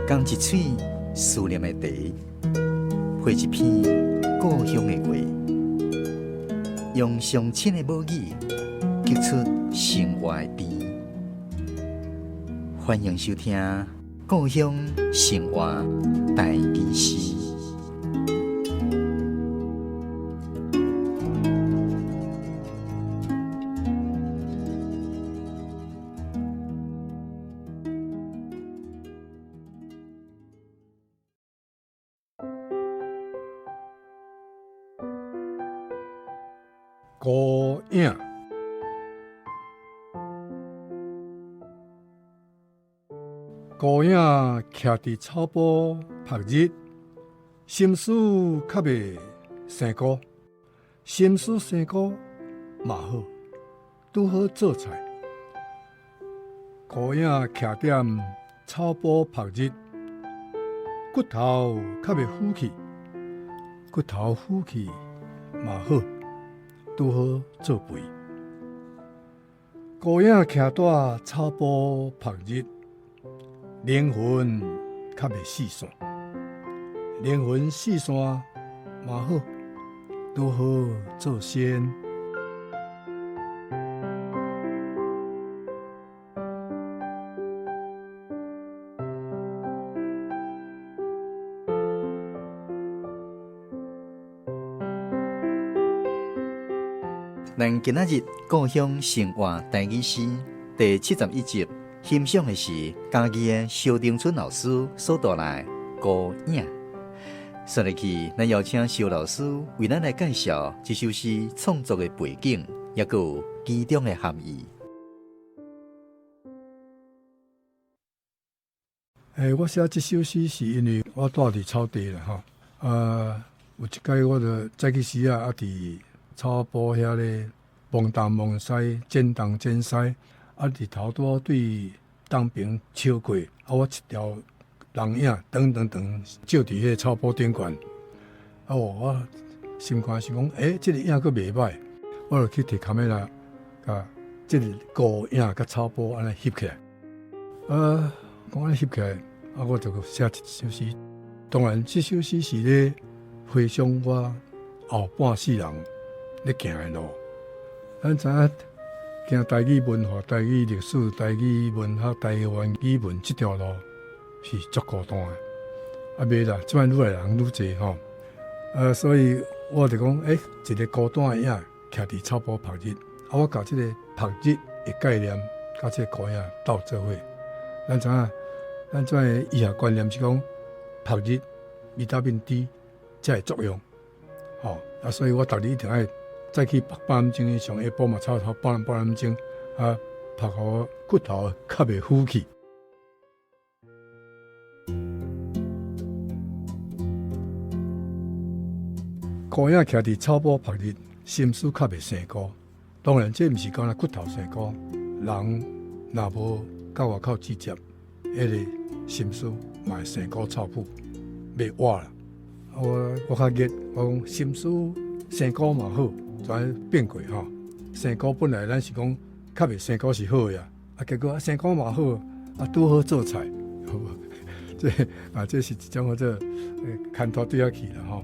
讲一嘴思念的茶，配一片故乡的话，用上亲的母语激出生活的甜。欢迎收听《故乡生活台语诗》。孤影，孤影徛伫草坡晒日，心思较袂生孤，心思生孤嘛好，拄好做菜。孤影徛踮草坡晒日，骨头较袂浮起，骨头浮起嘛好。拄好做肥，孤影徛在草坡晒日，灵魂较袂四散，灵魂四散嘛好，拄好做仙。咱今仔日故乡生活台语诗第71集，欣赏的是嘉义的萧丁春老师所带来《孤影》。说入去，咱邀请萧老师为咱来介绍这首诗创作的背景，也有其中的含义。我写这首诗是因为我住伫草地啦吼，有一摆我就早起时啊，伫草坡遐咧，望东望西，剪东剪西，伫头拄对东边超过，我一条人影长照伫迄个草坡顶悬，我心肝想讲，这个影佫袂歹，我就去摕卡梅拉，甲这个孤影甲草坡安尼翕起来，讲安尼翕起来，我就写一首诗。当然，这首诗是咧回想我后半世人咧行的路。咱知影行台语文化、台语历史、台语文学、台湾语文这条路是足孤单的，袂啦，即摆愈来人愈侪吼。所以我就讲，一个孤单的影徛伫草坡晒日，我甲即个晒日的概念，甲即个孤影斗做伙。咱知影，咱即个医学观念是讲，晒日维他命 D 才会作用，所以我逐日一定爱早起8点钟以上，下晡嘛差不多8点钟，晒互骨头较袂浮起。孤影徛伫草坡晒日，心思较袂生孤。当然，这毋是讲骨头生孤，人若无到外口直接，迄个心思嘛会生孤臭腐，袂活啦。我较热，我讲心思生孤嘛好。全变过吼，生菇本来咱是讲较袂生菇是好呀，结果生菇嘛好，拄好做菜，这是一种叫做牵拖对下去啦吼。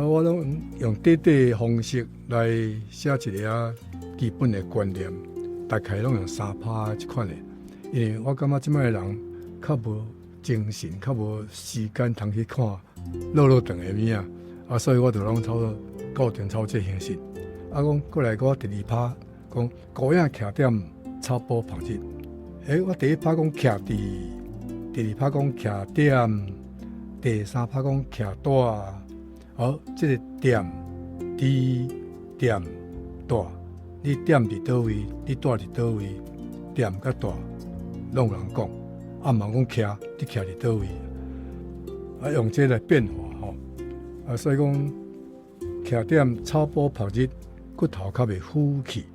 我拢用短的方式来写一个基本的观念，大概拢用3拍这款的，因为我感觉即摆的人较无精神，较无时间通去看长的物啊，所以我就拢固定操这形式。讲过来，我第2拍讲孤影徛踮草坡晒日。我第1拍讲徛伫，第2拍讲徛踮，第3拍讲徛大。好，这个踮、伫、踮、大，你踮伫倒位，你住伫倒位，踮甲大，拢有人讲。毋通讲徛，你徛伫倒位，用这来变化吼。所以讲。徛踮草坡晒日，骨头较袂浮起，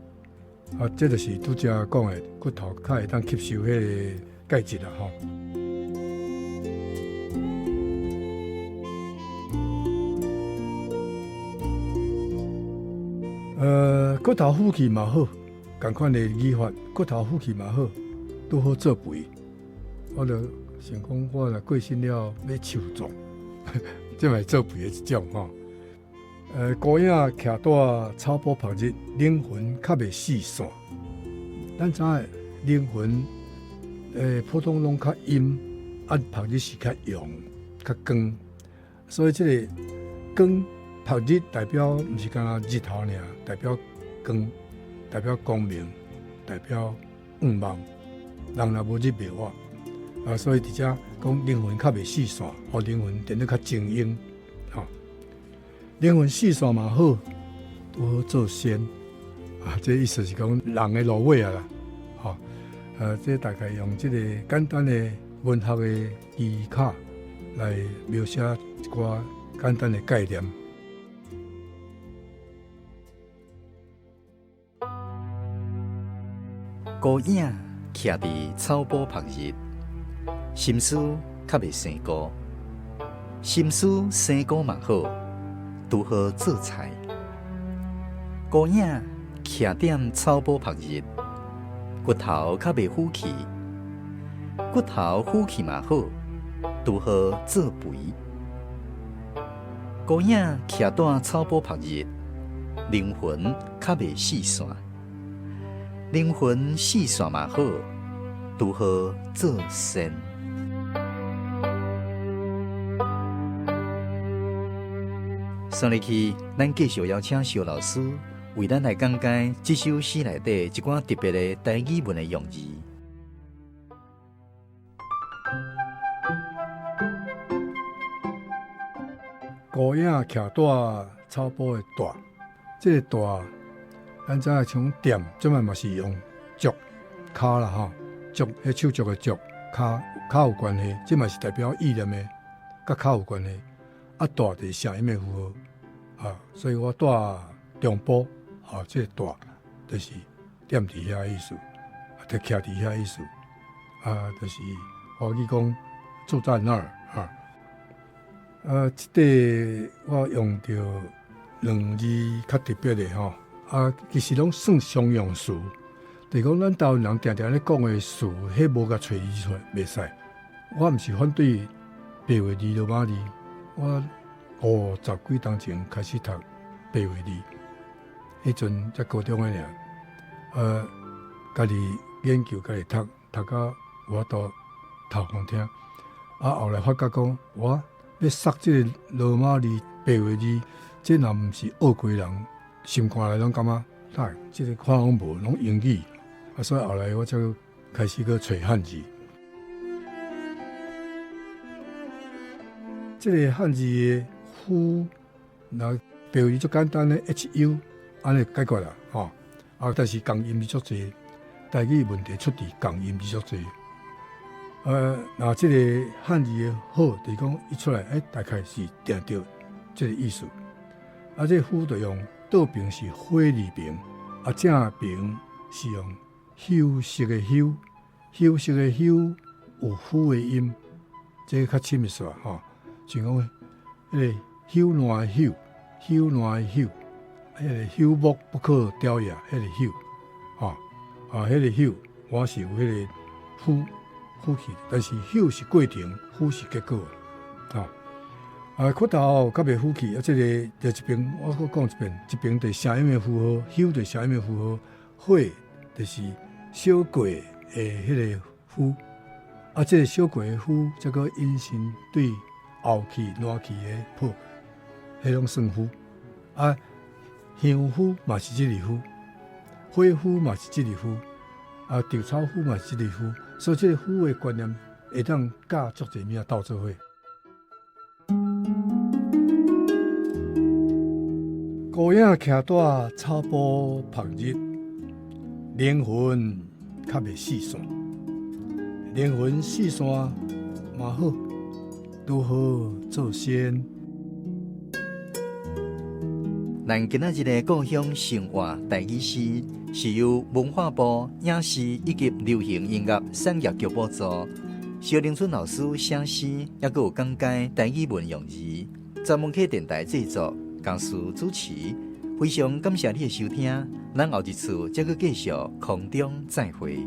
这就是拄则讲的骨头较会当吸收迄个钙质啦吼。骨头浮起嘛好，共款的语法，骨头浮起嘛好，拄好做肥。我就想讲我若过身了要树葬，这嘛是作弊的一种吼。孤影徛在草坡旁日，灵魂较袂四散。咱知影灵魂，普通拢较阴，旁日是较阳、较光，所以这个光旁日代表毋是干那日头尔，代表光，代表光明，代表光芒。人若无日袂活，所以伫遮讲灵魂较袂四散，互灵魂变得较精英。灵魂四散嘛好，都好做仙这意思是讲人的芦苇啦，这大概用这个简单的文学的技巧来描写一寡简单的概念。孤影徛伫草坡旁日，心思较袂生孤，心思生孤嘛好，拄好做菜。孤影徛踮草坡旁日，骨头较袂腐去，骨头腐去嘛好，拄好做肥。孤影徛踮草坡旁日，灵魂较袂四散，灵魂四散嘛好，拄好做仙。送入去，咱继续邀请肖老师为咱来讲解这首诗内底一寡特别的台语文的用字。孤影徛在草坡的大，这个大，咱知影像点，即摆嘛是用足骹啦吼，足迄手足的足，骹有关系，即嘛是代表意念的，甲骹有关系。大就是声音的符号所以我住中部这个大就是踮伫遐意思，就徛伫遐意思就是华语讲住在那儿这个我用到两字较特别的其实拢算常用词，就是讲咱台湾人常常咧讲的词，迄无甲找字出来袂使。我毋是反对白话字、罗马字。我50几年前开始读白话字，迄阵才高中的尔。家己研究，家己读到我都头好听。后来发觉讲，我要识这个罗马字、白话字，这若毋是学过人，心肝内拢感觉，这个看拢无，拢英语。所以后来我才开始去找汉字。这个汉字的“夫”，那白话字最简单的 “hu”， 安尼解决啦，但是共音字足侪，台语问题出伫共音字足侪。那这个汉字的“好”，就是讲一出来，大概是定着这个意思。这个“夫”就用倒边是火字边，正边是用休息的“休”，休息的“休”有“夫”的音，这个较深意思像讲，迄个休暖的休，休暖的休，迄个休木不可雕也，迄个休，迄个休，我是有迄个夫气，但是休是过程，夫是结果，骨头较袂夫气，这个就一边我搁讲一遍，一边对声音的符号，休对声音的符号，火就是小过的迄个夫，这个小过的夫，这个引申对。后气、暖气的破，迄种算夫香夫嘛是这个夫，火夫嘛是这个夫，稻草夫嘛是这个夫，所以这个夫的观念会当教足侪物斗做伙。孤影徛在草坡旁日，灵魂较袂四散，灵魂四散嘛好。如何做仙？咱今仔日的故乡生活台语诗，是由文化部影视以及流行音乐产业局补助。萧凌春老师写诗，也有讲解台语文用字，专门去电台制作，讲师主持。非常感谢你的收听，咱后一次再去继续空中再会。